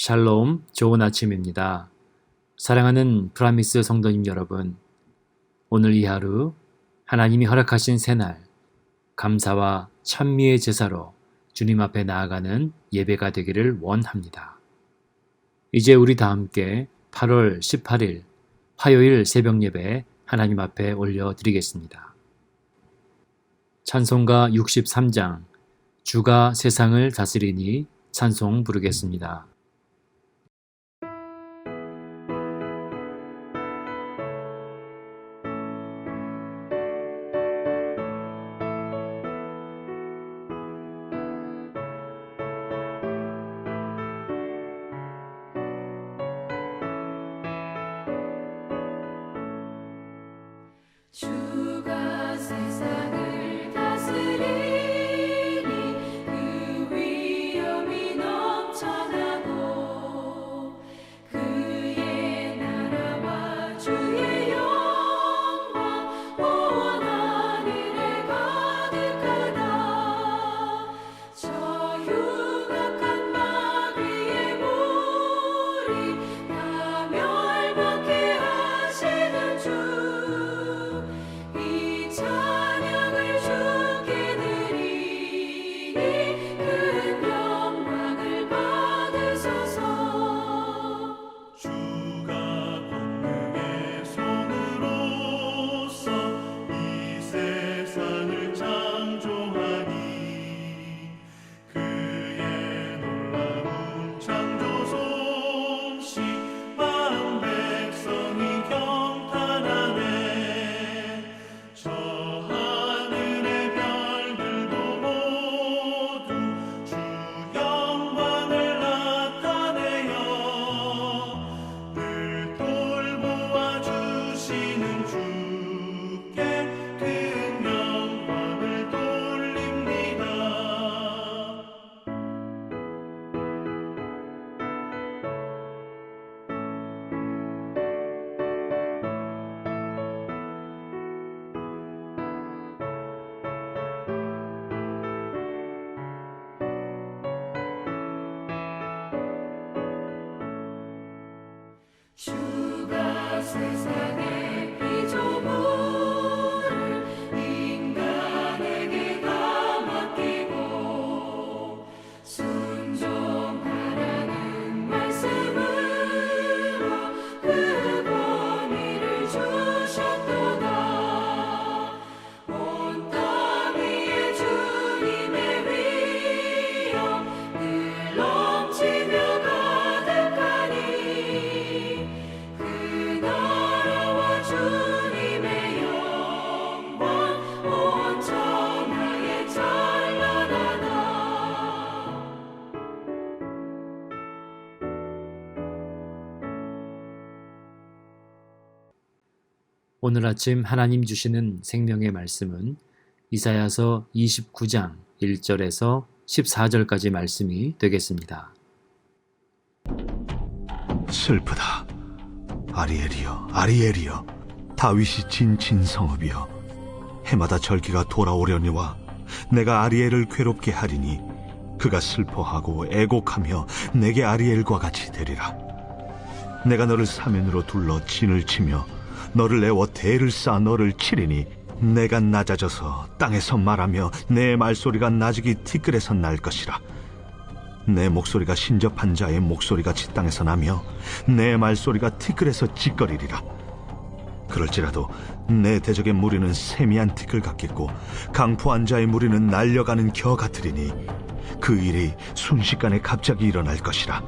샬롬, 좋은 아침입니다. 사랑하는 프라미스 성도님 여러분, 오늘 이 하루 하나님이 허락하신 새날, 감사와 찬미의 제사로 주님 앞에 나아가는 예배가 되기를 원합니다. 이제 우리 다 함께 8월 18일 화요일 새벽 예배 하나님 앞에 올려드리겠습니다. 찬송가 63장, 주가 세상을 다스리니 찬송 부르겠습니다. 주가 세상을 다스리니 그 위엄이 넘쳐나고 그의 나라와 주의 영광 온 하늘에 가득하다. 저 흉악한 마귀의 무리 다 멸망케 하시는 주, 이 찬양을 주께 드리니 큰 영광을 받으소서. 주가 권능의 손으로서 이 세상을 창조하니 그의 놀라운 창조 솜씨 만 백성이 경탄하네. 저 하늘의 별들도 모두 주 영광을 나타내요. 늘 돌보아 주시는 주께 큰 영광을 돌립니다. 주가 세상의 피조물을 인간에게 다 맡기고 순종하라는 말씀으로 그 권위를 주셨도다. 온 땅 위에 주님의 위엄 늘 넘치며 가득하니 그 나라와 주님의 영광 온 천하에 찬란하다. 오늘 아침 하나님 주시는 생명의 말씀은 이사야서 29장 1절에서 14절까지 말씀이 되겠습니다. 슬프다. 아리엘이여, 아리엘이여, 다윗이 진친 성읍이여, 해마다 절기가 돌아오려니와 내가 아리엘을 괴롭게 하리니 그가 슬퍼하고 애곡하며 내게 아리엘과 같이 되리라. 내가 너를 사면으로 둘러 진을 치며 너를 내워 대를 쌓아 너를 치리니 내가 낮아져서 땅에서 말하며 내 말소리가 나직이 티끌에서 날 것이라. 내 목소리가 신접한 자의 목소리같이 땅에서 나며 내 말소리가 티끌에서 찌꺼리리라. 그럴지라도 내 대적의 무리는 세미한 티끌 같겠고 강포한 자의 무리는 날려가는 겨 같으리니 그 일이 순식간에 갑자기 일어날 것이라.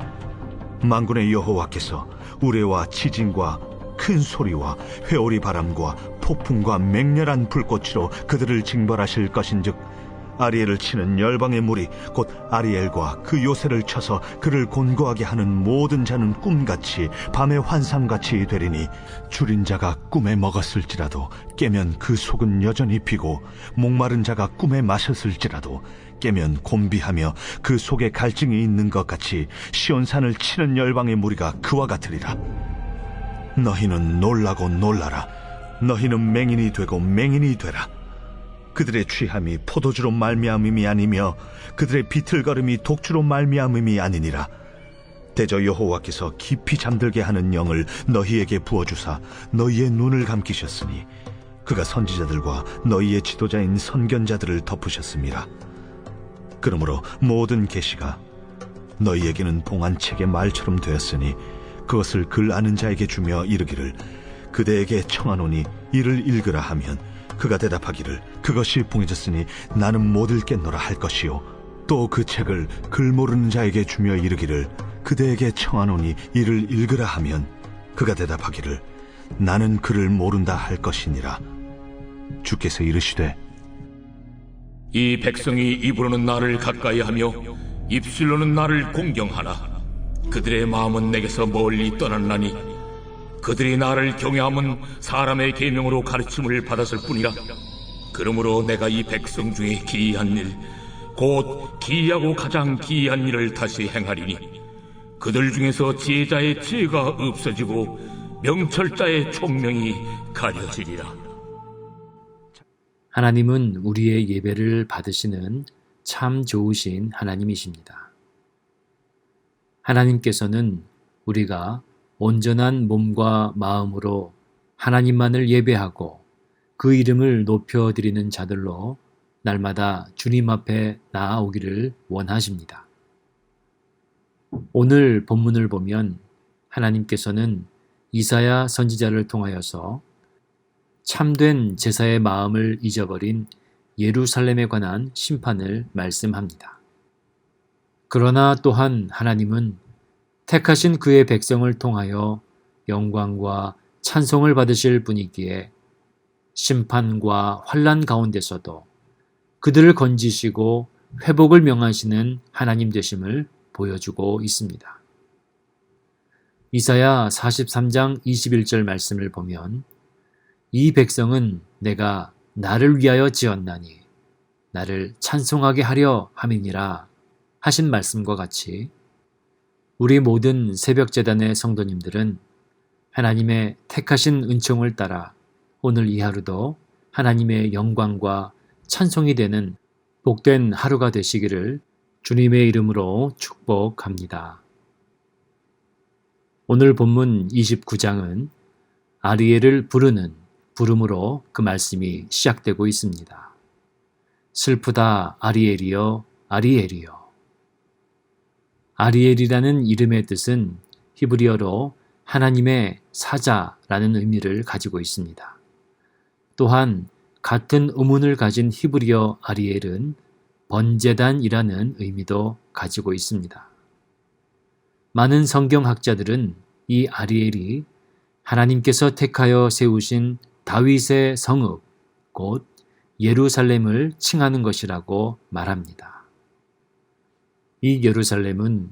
만군의 여호와께서 우레와 지진과 큰 소리와 회오리 바람과 폭풍과 맹렬한 불꽃으로 그들을 징벌하실 것인즉 아리엘을 치는 열방의 무리 곧 아리엘과 그 요새를 쳐서 그를 곤고하게 하는 모든 자는 꿈같이 밤의 환상같이 되리니 줄인 자가 꿈에 먹었을지라도 깨면 그 속은 여전히 비고 목마른 자가 꿈에 마셨을지라도 깨면 곤비하며 그 속에 갈증이 있는 것 같이 시온산을 치는 열방의 무리가 그와 같으리라. 너희는 놀라고 놀라라. 너희는 맹인이 되고 맹인이 되라. 그들의 취함이 포도주로 말미암음이 아니며 그들의 비틀거림이 독주로 말미암음이 아니니라. 대저 여호와께서 깊이 잠들게 하는 영을 너희에게 부어주사 너희의 눈을 감기셨으니 그가 선지자들과 너희의 지도자인 선견자들을 덮으셨습니다. 그러므로 모든 계시가 너희에게는 봉안책의 말처럼 되었으니 그것을 글 아는 자에게 주며 이르기를 그대에게 청하노니 이를 읽으라 하면 그가 대답하기를 그것이 봉해졌으니 나는 못 읽겠노라 할 것이요 또 그 책을 글 모르는 자에게 주며 이르기를 그대에게 청하노니 이를 읽으라 하면 그가 대답하기를 나는 그를 모른다 할 것이니라. 주께서 이르시되 이 백성이 입으로는 나를 가까이하며 입술로는 나를 공경하나 그들의 마음은 내게서 멀리 떠났나니 그들이 나를 경외함은 사람의 계명으로 가르침을 받았을 뿐이라. 그러므로 내가 이 백성 중에 기이한 일 곧 기이하고 가장 기이한 일을 다시 행하리니 그들 중에서 지혜자의 지혜가 없어지고 명철자의 총명이 가려지리라. 하나님은 우리의 예배를 받으시는 참 좋으신 하나님이십니다. 하나님께서는 우리가 온전한 몸과 마음으로 하나님만을 예배하고 그 이름을 높여드리는 자들로 날마다 주님 앞에 나아오기를 원하십니다. 오늘 본문을 보면 하나님께서는 이사야 선지자를 통하여서 참된 제사의 마음을 잊어버린 예루살렘에 관한 심판을 말씀합니다. 그러나 또한 하나님은 택하신 그의 백성을 통하여 영광과 찬송을 받으실 분이기에 심판과 환난 가운데서도 그들을 건지시고 회복을 명하시는 하나님 되심을 보여주고 있습니다. 이사야 43장 21절 말씀을 보면 이 백성은 내가 나를 위하여 지었나니 나를 찬송하게 하려 함이니라 하신 말씀과 같이 우리 모든 새벽제단의 성도님들은 하나님의 택하신 은총을 따라 오늘 이 하루도 하나님의 영광과 찬송이 되는 복된 하루가 되시기를 주님의 이름으로 축복합니다. 오늘 본문 29장은 아리엘을 부르는 부름으로 그 말씀이 시작되고 있습니다. 슬프다 아리엘이여 아리엘이여. 아리엘이라는 이름의 뜻은 히브리어로 하나님의 사자라는 의미를 가지고 있습니다. 또한 같은 의문을 가진 히브리어 아리엘은 번제단이라는 의미도 가지고 있습니다. 많은 성경학자들은 이 아리엘이 하나님께서 택하여 세우신 다윗의 성읍, 곧 예루살렘을 칭하는 것이라고 말합니다. 이 예루살렘은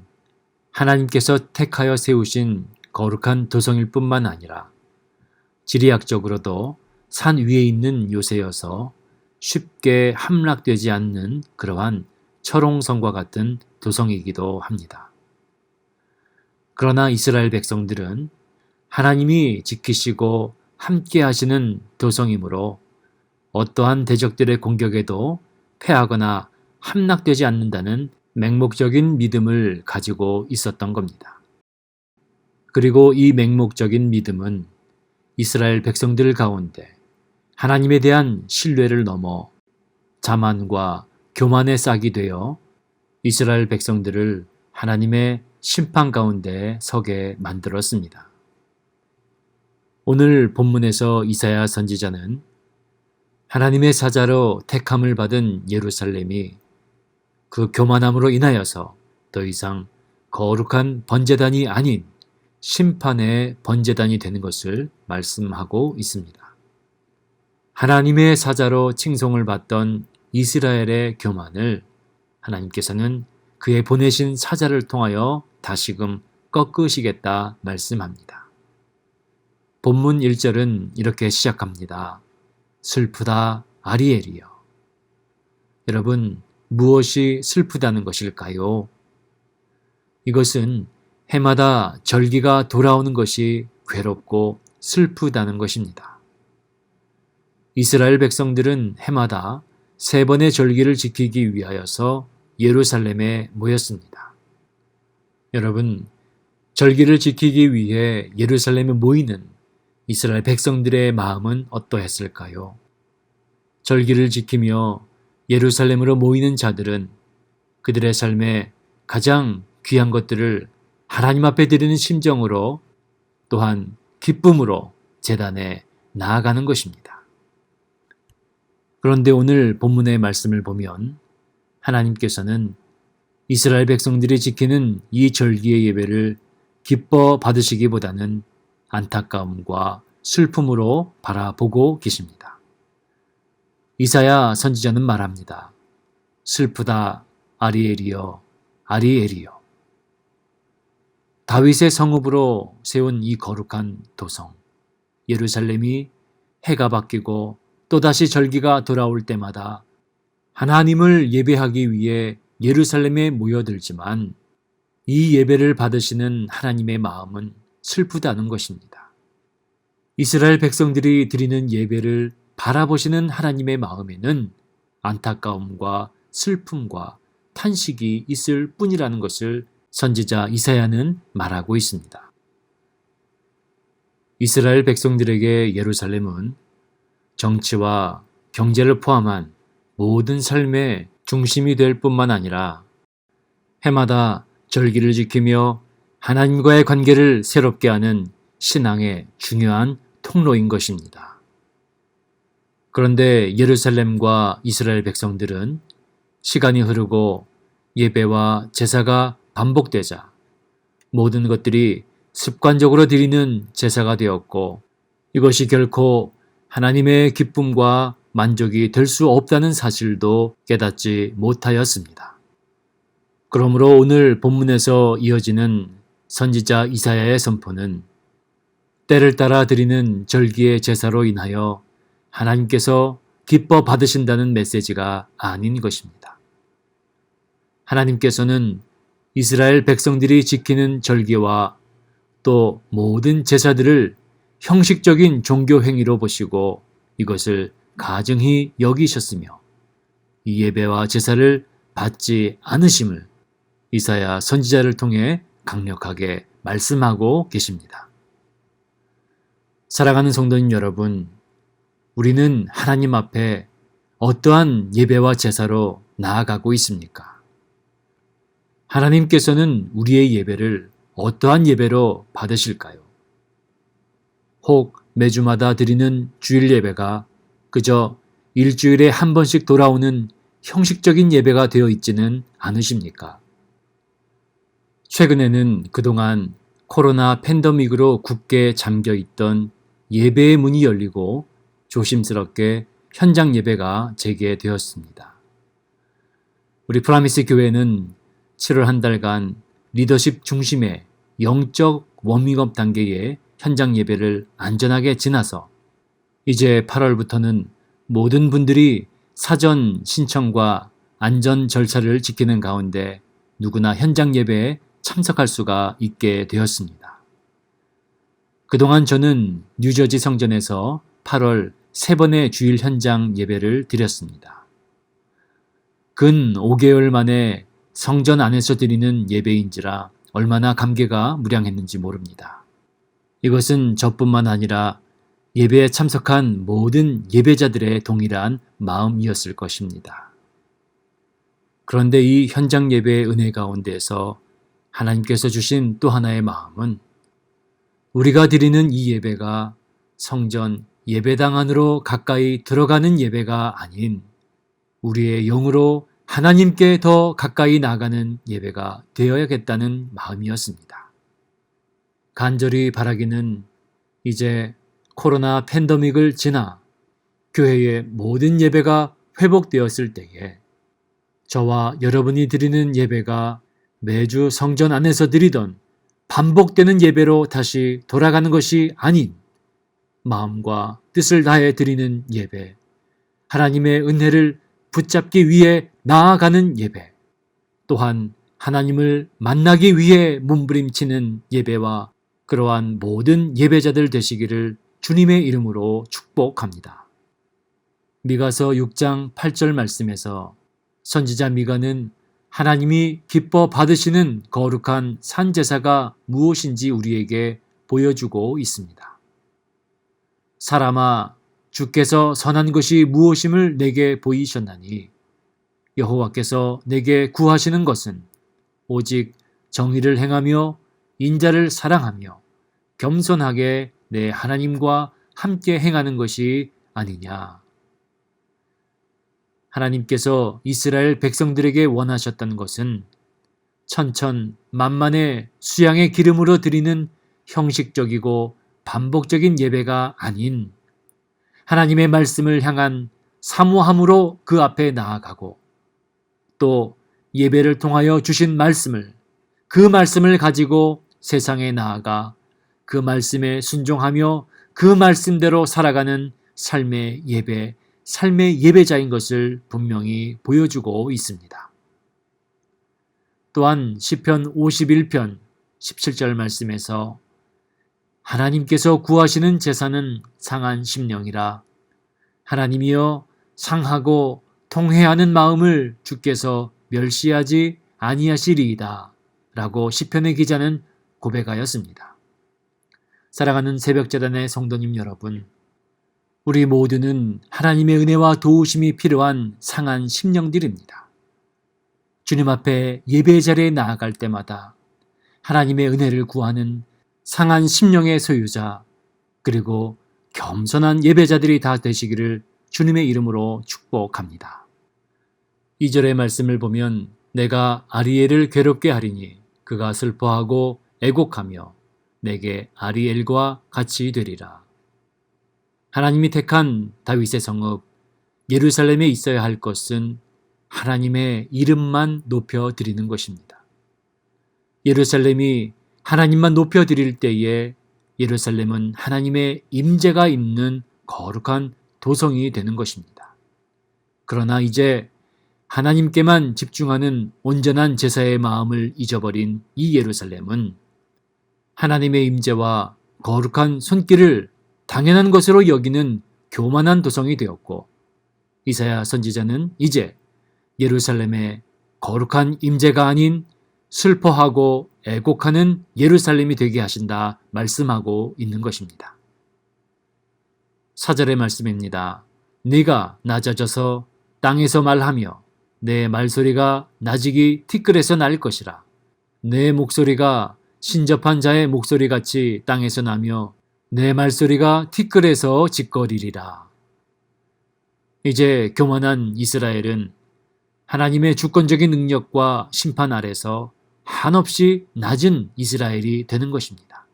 하나님께서 택하여 세우신 거룩한 도성일 뿐만 아니라 지리학적으로도 산 위에 있는 요새여서 쉽게 함락되지 않는 그러한 철옹성과 같은 도성이기도 합니다. 그러나 이스라엘 백성들은 하나님이 지키시고 함께 하시는 도성이므로 어떠한 대적들의 공격에도 패하거나 함락되지 않는다는 맹목적인 믿음을 가지고 있었던 겁니다. 그리고 이 맹목적인 믿음은 이스라엘 백성들 가운데 하나님에 대한 신뢰를 넘어 자만과 교만의 싹이 되어 이스라엘 백성들을 하나님의 심판 가운데 서게 만들었습니다. 오늘 본문에서 이사야 선지자는 하나님의 사자로 택함을 받은 예루살렘이 그 교만함으로 인하여서 더 이상 거룩한 번제단이 아닌 심판의 번제단이 되는 것을 말씀하고 있습니다. 하나님의 사자로 칭송을 받던 이스라엘의 교만을 하나님께서는 그의 보내신 사자를 통하여 다시금 꺾으시겠다 말씀합니다. 본문 1절은 이렇게 시작합니다. 슬프다 아리엘이여. 여러분, 무엇이 슬프다는 것일까요? 이것은 해마다 절기가 돌아오는 것이 괴롭고 슬프다는 것입니다. 이스라엘 백성들은 해마다 3번의 절기를 지키기 위하여서 예루살렘에 모였습니다. 여러분, 절기를 지키기 위해 예루살렘에 모이는 이스라엘 백성들의 마음은 어떠했을까요? 절기를 지키며 예루살렘으로 모이는 자들은 그들의 삶에 가장 귀한 것들을 하나님 앞에 드리는 심정으로 또한 기쁨으로 제단에 나아가는 것입니다. 그런데 오늘 본문의 말씀을 보면 하나님께서는 이스라엘 백성들이 지키는 이 절기의 예배를 기뻐 받으시기보다는 안타까움과 슬픔으로 바라보고 계십니다. 이사야 선지자는 말합니다. 슬프다 아리엘이여 아리엘이여. 다윗의 성읍으로 세운 이 거룩한 도성 예루살렘이 해가 바뀌고 또다시 절기가 돌아올 때마다 하나님을 예배하기 위해 예루살렘에 모여들지만 이 예배를 받으시는 하나님의 마음은 슬프다는 것입니다. 이스라엘 백성들이 드리는 예배를 바라보시는 하나님의 마음에는 안타까움과 슬픔과 탄식이 있을 뿐이라는 것을 선지자 이사야는 말하고 있습니다. 이스라엘 백성들에게 예루살렘은 정치와 경제를 포함한 모든 삶의 중심이 될 뿐만 아니라 해마다 절기를 지키며 하나님과의 관계를 새롭게 하는 신앙의 중요한 통로인 것입니다. 그런데 예루살렘과 이스라엘 백성들은 시간이 흐르고 예배와 제사가 반복되자 모든 것들이 습관적으로 드리는 제사가 되었고 이것이 결코 하나님의 기쁨과 만족이 될 수 없다는 사실도 깨닫지 못하였습니다. 그러므로 오늘 본문에서 이어지는 선지자 이사야의 선포는 때를 따라 드리는 절기의 제사로 인하여 하나님께서 기뻐 받으신다는 메시지가 아닌 것입니다. 하나님께서는 이스라엘 백성들이 지키는 절기와 또 모든 제사들을 형식적인 종교 행위로 보시고 이것을 가증히 여기셨으며 이 예배와 제사를 받지 않으심을 이사야 선지자를 통해 강력하게 말씀하고 계십니다. 사랑하는 성도님 여러분, 우리는 하나님 앞에 어떠한 예배와 제사로 나아가고 있습니까? 하나님께서는 우리의 예배를 어떠한 예배로 받으실까요? 혹 매주마다 드리는 주일 예배가 그저 일주일에 한 번씩 돌아오는 형식적인 예배가 되어 있지는 않으십니까? 최근에는 그동안 코로나 팬데믹으로 굳게 잠겨 있던 예배의 문이 열리고 조심스럽게 현장 예배가 재개되었습니다. 우리 프라미스 교회는 7월 한 달간 리더십 중심의 영적 워밍업 단계의 현장 예배를 안전하게 지나서 이제 8월부터는 모든 분들이 사전 신청과 안전 절차를 지키는 가운데 누구나 현장 예배에 참석할 수가 있게 되었습니다. 그동안 저는 뉴저지 성전에서 8월 3번의 주일 현장 예배를 드렸습니다. 근 5개월 만에 성전 안에서 드리는 예배인지라 얼마나 감개가 무량했는지 모릅니다. 이것은 저뿐만 아니라 예배에 참석한 모든 예배자들의 동일한 마음이었을 것입니다. 그런데 이 현장 예배의 은혜 가운데에서 하나님께서 주신 또 하나의 마음은 우리가 드리는 이 예배가 성전 예배당 안으로 가까이 들어가는 예배가 아닌 우리의 영으로 하나님께 더 가까이 나가는 예배가 되어야겠다는 마음이었습니다. 간절히 바라기는 이제 코로나 팬데믹을 지나 교회의 모든 예배가 회복되었을 때에 저와 여러분이 드리는 예배가 매주 성전 안에서 드리던 반복되는 예배로 다시 돌아가는 것이 아닌 마음과 뜻을 다해 드리는 예배, 하나님의 은혜를 붙잡기 위해 나아가는 예배, 또한 하나님을 만나기 위해 몸부림치는 예배와 그러한 모든 예배자들 되시기를 주님의 이름으로 축복합니다. 미가서 6장 8절 말씀에서 선지자 미가는 하나님이 기뻐 받으시는 거룩한 산제사가 무엇인지 우리에게 보여주고 있습니다. 사람아, 주께서 선한 것이 무엇임을 내게 보이셨나니 여호와께서 내게 구하시는 것은 오직 정의를 행하며 인자를 사랑하며 겸손하게 내 하나님과 함께 행하는 것이 아니냐. 하나님께서 이스라엘 백성들에게 원하셨던 것은 천천만만의 수양의 기름으로 드리는 형식적이고 반복적인 예배가 아닌 하나님의 말씀을 향한 사모함으로 그 앞에 나아가고 또 예배를 통하여 주신 말씀을 그 말씀을 가지고 세상에 나아가 그 말씀에 순종하며 그 말씀대로 살아가는 삶의 예배자인 것을 분명히 보여주고 있습니다. 또한 시편 51편 17절 말씀에서 하나님께서 구하시는 제사는 상한 심령이라 하나님이여 상하고 통회하는 마음을 주께서 멸시하지 아니하시리이다 라고 시편의 기자는 고백하였습니다. 사랑하는 새벽재단의 성도님 여러분, 우리 모두는 하나님의 은혜와 도우심이 필요한 상한 심령들입니다. 주님 앞에 예배 자리에 나아갈 때마다 하나님의 은혜를 구하는 상한 심령의 소유자 그리고 겸손한 예배자들이 다 되시기를 주님의 이름으로 축복합니다. 2절의 말씀을 보면 내가 아리엘을 괴롭게 하리니 그가 슬퍼하고 애곡하며 내게 아리엘과 같이 되리라. 하나님이 택한 다윗의 성읍 예루살렘에 있어야 할 것은 하나님의 이름만 높여드리는 것입니다. 예루살렘이 하나님만 높여드릴 때에 예루살렘은 하나님의 임재가 있는 거룩한 도성이 되는 것입니다. 그러나 이제 하나님께만 집중하는 온전한 제사의 마음을 잊어버린 이 예루살렘은 하나님의 임재와 거룩한 손길을 당연한 것으로 여기는 교만한 도성이 되었고 이사야 선지자는 이제 예루살렘의 거룩한 임재가 아닌 슬퍼하고 애곡하는 예루살렘이 되게 하신다 말씀하고 있는 것입니다. 4절의 말씀입니다. 네가 낮아져서 땅에서 말하며 내 말소리가 나직이 티끌에서 날 것이라. 내 목소리가 신접한 자의 목소리같이 땅에서 나며 내 말소리가 티끌에서 짓거리리라. 이제 교만한 이스라엘은 하나님의 주권적인 능력과 심판 아래서 한없이 낮은 이스라엘이 되는 것입니다.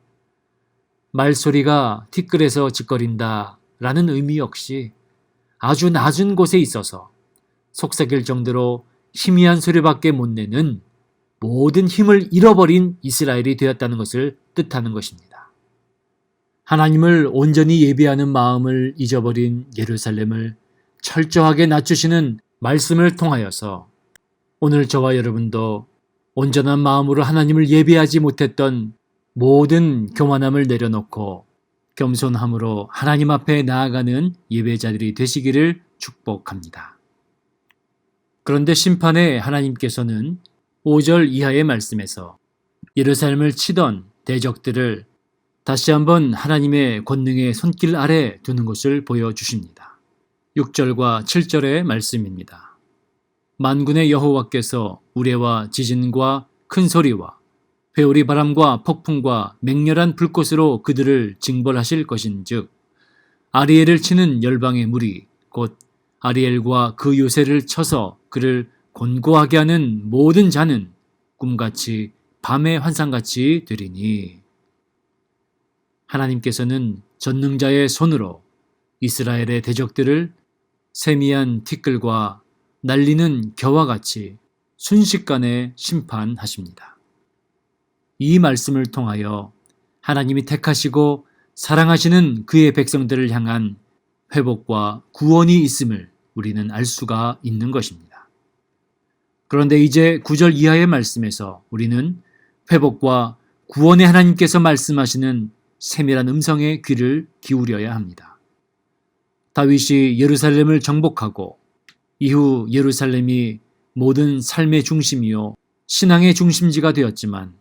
말소리가 티끌에서 짓거린다 라는 의미 역시 아주 낮은 곳에 있어서 속삭일 정도로 희미한 소리밖에 못 내는 모든 힘을 잃어버린 이스라엘이 되었다는 것을 뜻하는 것입니다. 하나님을 온전히 예배하는 마음을 잊어버린 예루살렘을 철저하게 낮추시는 말씀을 통하여서 오늘 저와 여러분도 온전한 마음으로 하나님을 예배하지 못했던 모든 교만함을 내려놓고 겸손함으로 하나님 앞에 나아가는 예배자들이 되시기를 축복합니다. 그런데 심판에 하나님께서는 5절 이하의 말씀에서 예루살렘을 치던 대적들을 다시 한번 하나님의 권능의 손길 아래 두는 것을 보여주십니다. 6절과 7절의 말씀입니다. 만군의 여호와께서 우레와 지진과 큰 소리와 회오리 바람과 폭풍과 맹렬한 불꽃으로 그들을 징벌하실 것인즉 아리엘을 치는 열방의 무리 곧 아리엘과 그 요새를 쳐서 그를 곤고하게 하는 모든 자는 꿈같이 밤의 환상같이 되리니. 하나님께서는 전능자의 손으로 이스라엘의 대적들을 세미한 티끌과 날리는 겨와 같이 순식간에 심판하십니다. 이 말씀을 통하여 하나님이 택하시고 사랑하시는 그의 백성들을 향한 회복과 구원이 있음을 우리는 알 수가 있는 것입니다. 그런데 이제 9절 이하의 말씀에서 우리는 회복과 구원의 하나님께서 말씀하시는 세밀한 음성에 귀를 기울여야 합니다. 다윗이 예루살렘을 정복하고 이후 예루살렘이 모든 삶의 중심이요 신앙의 중심지가 되었지만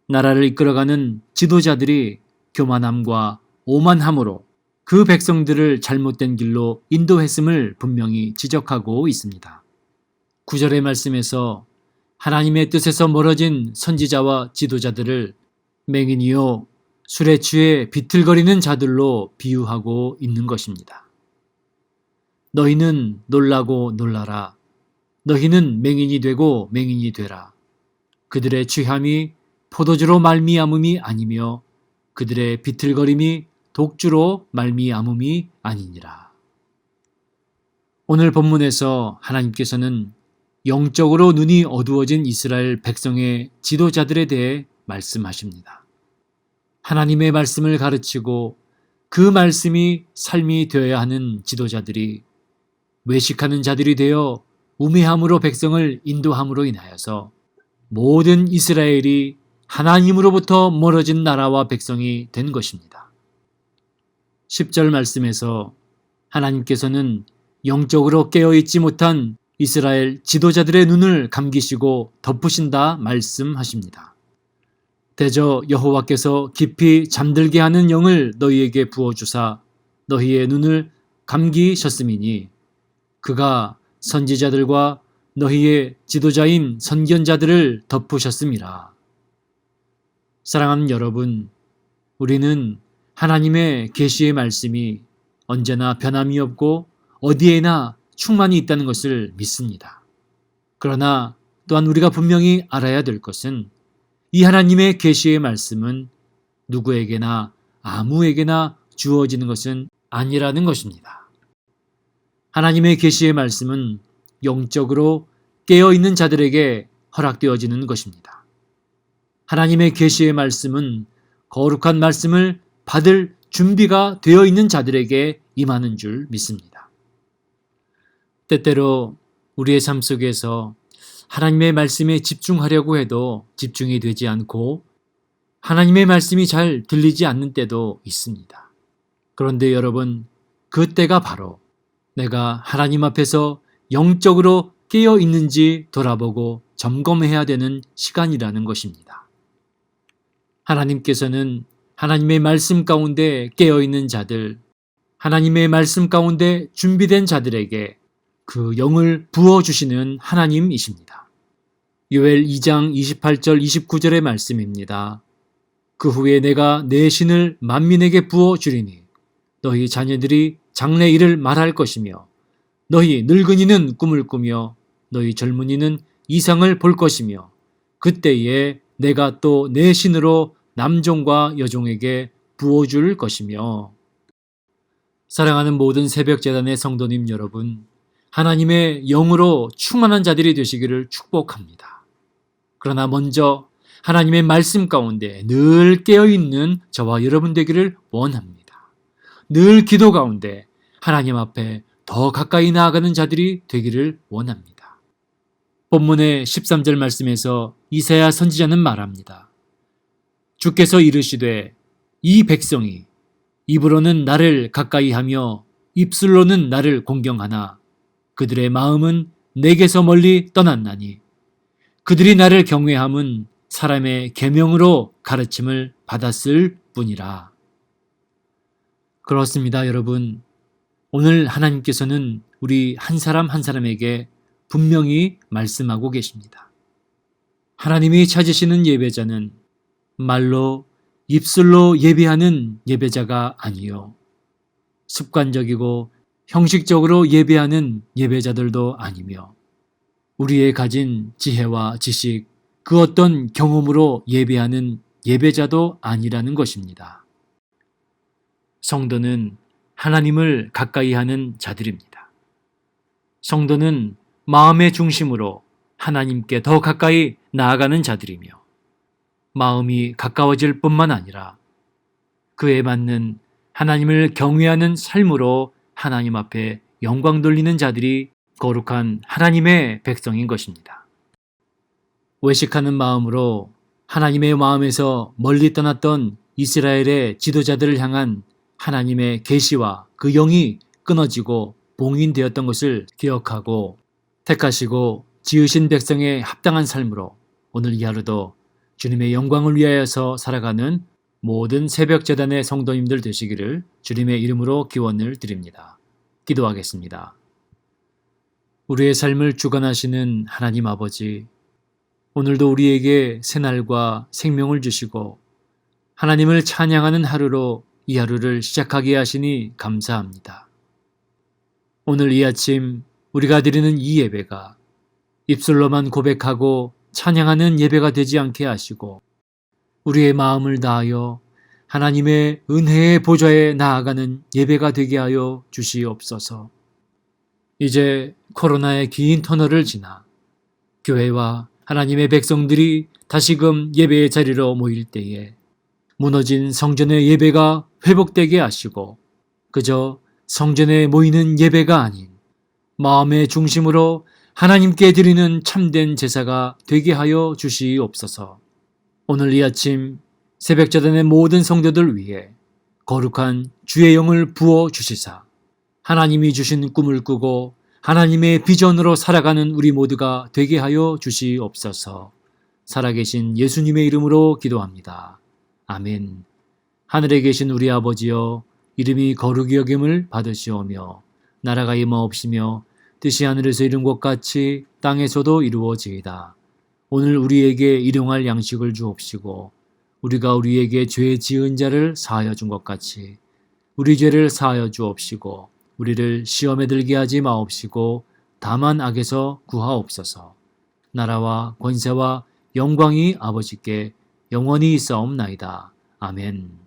나라를 이끌어가는 지도자들이 교만함과 오만함으로 그 백성들을 잘못된 길로 인도했음을 분명히 지적하고 있습니다. 9절의 말씀에서 하나님의 뜻에서 멀어진 선지자와 지도자들을 맹인이요 술에 취해 비틀거리는 자들로 비유하고 있는 것입니다. 너희는 놀라고 놀라라. 너희는 맹인이 되고 맹인이 되라. 그들의 취함이 포도주로 말미암음이 아니며 그들의 비틀거림이 독주로 말미암음이 아니니라. 오늘 본문에서 하나님께서는 영적으로 눈이 어두워진 이스라엘 백성의 지도자들에 대해 말씀하십니다. 하나님의 말씀을 가르치고 그 말씀이 삶이 되어야 하는 지도자들이 외식하는 자들이 되어 우매함으로 백성을 인도함으로 인하여서 모든 이스라엘이 하나님으로부터 멀어진 나라와 백성이 된 것입니다. 10절 말씀에서 하나님께서는 영적으로 깨어있지 못한 이스라엘 지도자들의 눈을 감기시고 덮으신다 말씀하십니다. 대저 여호와께서 깊이 잠들게 하는 영을 너희에게 부어주사 너희의 눈을 감기셨음이니 그가 선지자들과 너희의 지도자인 선견자들을 덮으셨음이라. 사랑하는 여러분, 우리는 하나님의 계시의 말씀이 언제나 변함이 없고 어디에나 충만히 있다는 것을 믿습니다. 그러나 또한 우리가 분명히 알아야 될 것은 이 하나님의 계시의 말씀은 누구에게나 아무에게나 주어지는 것은 아니라는 것입니다. 하나님의 계시의 말씀은 영적으로 깨어있는 자들에게 허락되어지는 것입니다. 하나님의 계시의 말씀은 거룩한 말씀을 받을 준비가 되어 있는 자들에게 임하는 줄 믿습니다. 때때로 우리의 삶 속에서 하나님의 말씀에 집중하려고 해도 집중이 되지 않고 하나님의 말씀이 잘 들리지 않는 때도 있습니다. 그런데 여러분, 그때가 바로 내가 하나님 앞에서 영적으로 깨어 있는지 돌아보고 점검해야 되는 시간이라는 것입니다. 하나님께서는 하나님의 말씀 가운데 깨어 있는 자들, 하나님의 말씀 가운데 준비된 자들에게 그 영을 부어주시는 하나님이십니다. 요엘 2장 28절 29절의 말씀입니다. 그 후에 내가 내 신을 만민에게 부어주리니 너희 자녀들이 장래 일을 말할 것이며 너희 늙은이는 꿈을 꾸며 너희 젊은이는 이상을 볼 것이며 그때에 내가 또 내 신으로 남종과 여종에게 부어줄 것이며. 사랑하는 모든 새벽재단의 성도님 여러분, 하나님의 영으로 충만한 자들이 되시기를 축복합니다. 그러나 먼저 하나님의 말씀 가운데 늘 깨어있는 저와 여러분 되기를 원합니다. 늘 기도 가운데 하나님 앞에 더 가까이 나아가는 자들이 되기를 원합니다. 본문의 13절 말씀에서 이사야 선지자는 말합니다. 주께서 이르시되 이 백성이 입으로는 나를 가까이 하며 입술로는 나를 공경하나 그들의 마음은 내게서 멀리 떠났나니 그들이 나를 경외함은 사람의 계명으로 가르침을 받았을 뿐이라. 그렇습니다, 여러분. 오늘 하나님께서는 우리 한 사람 한 사람에게 분명히 말씀하고 계십니다. 하나님이 찾으시는 예배자는 말로 입술로 예배하는 예배자가 아니요 습관적이고 형식적으로 예배하는 예배자들도 아니며 우리의 가진 지혜와 지식, 그 어떤 경험으로 예배하는 예배자도 아니라는 것입니다. 성도는 하나님을 가까이 하는 자들입니다. 성도는 마음의 중심으로 하나님께 더 가까이 나아가는 자들이며 마음이 가까워질 뿐만 아니라 그에 맞는 하나님을 경외하는 삶으로 하나님 앞에 영광 돌리는 자들이 거룩한 하나님의 백성인 것입니다. 외식하는 마음으로 하나님의 마음에서 멀리 떠났던 이스라엘의 지도자들을 향한 하나님의 계시와 그 영이 끊어지고 봉인되었던 것을 기억하고 택하시고 지으신 백성의 합당한 삶으로 오늘 이 하루도 주님의 영광을 위하여서 살아가는 모든 새벽재단의 성도님들 되시기를 주님의 이름으로 기원을 드립니다. 기도하겠습니다. 우리의 삶을 주관하시는 하나님 아버지, 오늘도 우리에게 새날과 생명을 주시고 하나님을 찬양하는 하루로 이 하루를 시작하게 하시니 감사합니다. 오늘 이 아침 우리가 드리는 이 예배가 입술로만 고백하고 찬양하는 예배가 되지 않게 하시고 우리의 마음을 다하여 하나님의 은혜의 보좌에 나아가는 예배가 되게 하여 주시옵소서. 이제 코로나의 긴 터널을 지나 교회와 하나님의 백성들이 다시금 예배의 자리로 모일 때에 무너진 성전의 예배가 회복되게 하시고 그저 성전에 모이는 예배가 아닌 마음의 중심으로 하나님께 드리는 참된 제사가 되게 하여 주시옵소서. 오늘 이 아침 새벽재단의 모든 성도들 위해 거룩한 주의 영을 부어 주시사 하나님이 주신 꿈을 꾸고 하나님의 비전으로 살아가는 우리 모두가 되게 하여 주시옵소서. 살아계신 예수님의 이름으로 기도합니다. 아멘. 하늘에 계신 우리 아버지여, 이름이 거룩히 여김을 받으시오며 나라가 임하옵시며 뜻이 하늘에서 이룬 것 같이 땅에서도 이루어지이다. 오늘 우리에게 일용할 양식을 주옵시고 우리가 우리에게 죄 지은 자를 사하여 준 것 같이 우리 죄를 사하여 주옵시고 우리를 시험에 들게 하지 마옵시고 다만 악에서 구하옵소서. 나라와 권세와 영광이 아버지께 영원히 있사옵나이다. 아멘.